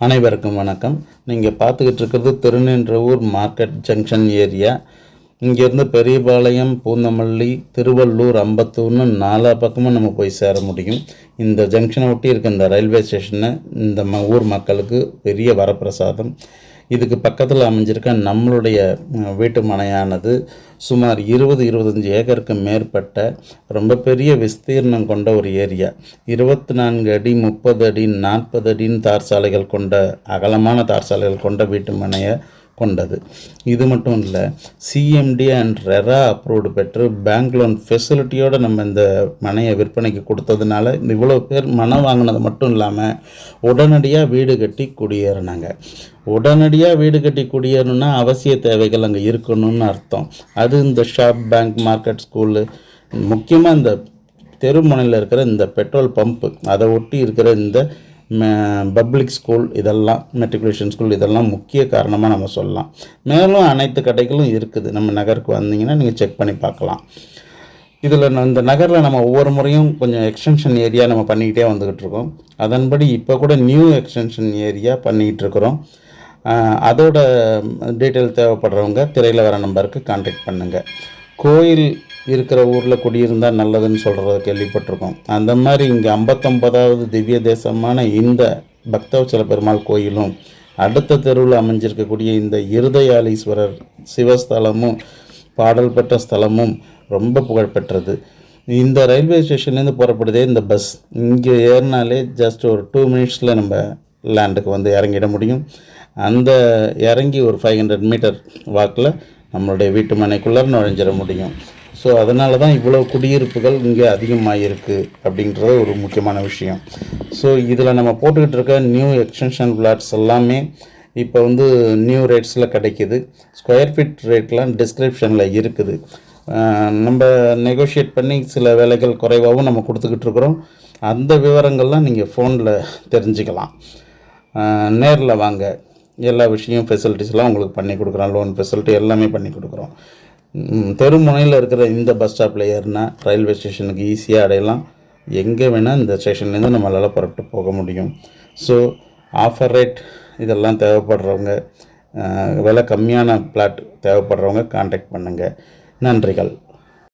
அனைவருக்கும் வணக்கம். நீங்கள் பார்த்துக்கிட்டு இருக்கிறது திருநின்றவூர் மார்க்கெட் ஜங்ஷன் ஏரியா. இங்கேருந்து பெரியபாளையம், பூந்தமல்லி, திருவள்ளூர், அம்பத்தூர்னு 4 பக்கமும் நம்ம போய் சேர முடியும். இந்த ஜங்ஷனை ஒட்டி இருக்க இந்த ரயில்வே ஸ்டேஷனை இந்த ஊர் மக்களுக்கு பெரிய வரப்பிரசாதம். இதுக்கு பக்கத்தில் அமைஞ்சிருக்க நம்மளுடைய வீட்டு மனையானது சுமார் 20-25 ஏக்கருக்கு மேற்பட்ட ரொம்ப பெரிய விஸ்தீர்ணம் கொண்ட ஒரு ஏரியா. 24 அடி, 30 அடி, 40 அடின்னு தார் சாலைகள் கொண்ட அகலமான தார் சாலைகள் கொண்ட வீட்டு மனையை கொண்டது. இது மட்டும் இல்லை, சிஎம்டி அண்ட் ரெரா அப்ரூவ்டு பெற்று பேங்க் லோன் ஃபெசிலிட்டியோடு நம்ம இந்த மனையை விற்பனைக்கு கொடுத்ததுனால இவ்வளோ பேர் மனம் வாங்கினது மட்டும் இல்லாமல் உடனடியாக வீடு கட்டி குடியேறினாங்க. உடனடியாக வீடு கட்டி குடியேறணுன்னா அவசிய தேவைகள் அங்கே இருக்கணும்னு அர்த்தம். அது இந்த ஷாப், பேங்க், மார்க்கெட், ஸ்கூலு, முக்கியமாக இந்த தெருமுனையில் இருக்கிற இந்த பெட்ரோல் பம்ப்பு, அதை ஒட்டி இருக்கிற இந்த பப்ளிக் ஸ்கூல், இதெல்லாம் மெட்ரிகுலேஷன் ஸ்கூல், இதெல்லாம் முக்கிய காரணமாக நம்ம சொல்லலாம். மேலும் அனைத்து கடைகளும் இருக்குது. நம்ம நகருக்கு வந்தீங்கன்னா நீங்கள் செக் பண்ணி பார்க்கலாம். இதில் இந்த நகரில் நம்ம ஒவ்வொரு முறையும் கொஞ்சம் எக்ஸ்டென்ஷன் ஏரியா நம்ம பண்ணிக்கிட்டே வந்துக்கிட்டு இருக்கோம். அதன்படி இப்போ கூட நியூ எக்ஸ்டென்ஷன் ஏரியா பண்ணிக்கிட்டு இருக்கிறோம். அதோட டீட்டெயில் தேவைப்படுறவங்க திரையில் வர நம்பருக்கு கான்டாக்ட் பண்ணுங்கள். கோயில் இருக்கிற ஊரில் குடியிருந்தால் நல்லதுன்னு சொல்கிறத கேள்விப்பட்டிருக்கோம். அந்த மாதிரி இங்கே 59வது திவ்ய தேசமான இந்த பக்தவச்சல பெருமாள் கோயிலும், அடுத்த தெருவில் அமைஞ்சிருக்கக்கூடிய இந்த இருதயாலீஸ்வரர் சிவஸ்தலமும் பாடல் பெற்ற ஸ்தலமும் ரொம்ப புகழ்பெற்றது. இந்த ரயில்வே ஸ்டேஷன்லேருந்து புறப்படுதே இந்த பஸ், இங்கே ஏறினாலே ஜஸ்ட் ஒரு 2 மினிட்ஸில் நம்ம லேண்டுக்கு வந்து இறங்கிட முடியும். அந்த இறங்கி ஒரு 500 மீட்டர் வாக்கில் நம்மளுடைய வீட்டு மனைக்குள்ளே நுழைஞ்சிட முடியும். ஸோ அதனால தான் இவ்வளோ குடியிருப்புகள் இங்கே அதிகமாக இருக்குது அப்படின்றது ஒரு முக்கியமான விஷயம். ஸோ இதில் நம்ம போட்டுக்கிட்டு இருக்க நியூ எக்ஸ்டென்ஷன் பிளாட்ஸ் எல்லாமே இப்போ வந்து நியூ ரேட்ஸில் கிடைக்கிது. ஸ்கொயர் ஃபீட் ரேட்லாம் டிஸ்கிரிப்ஷனில் இருக்குது. நம்ம நெகோஷியேட் பண்ணி சில வேலைகள் குறைவாகவும் நம்ம கொடுத்துக்கிட்டு இருக்கிறோம். அந்த விவரங்கள்லாம் நீங்கள் ஃபோனில் தெரிஞ்சுக்கலாம். நேரில் வாங்க, எல்லா விஷயம் ஃபெசிலிட்டிஸ்லாம் உங்களுக்கு பண்ணி கொடுக்குறோம். லோன் ஃபெசிலிட்டி எல்லாமே பண்ணி கொடுக்குறோம். தெருமுனையில் இருக்கிற இந்த பஸ் ஸ்டாப்பில் ஏறினா ரயில்வே ஸ்டேஷனுக்கு ஈஸியாக அடையலாம். எங்கே வேணால் இந்த ஸ்டேஷன்லேருந்து நம்மளால் புறப்பட்டு போக முடியும். ஸோ ஆஃபர் ரேட் இதெல்லாம் தேவைப்படுறவங்க, விலை கம்மியான பிளாட் தேவைப்படுறவங்க கான்டாக்ட் பண்ணுங்கள். நன்றிகள்.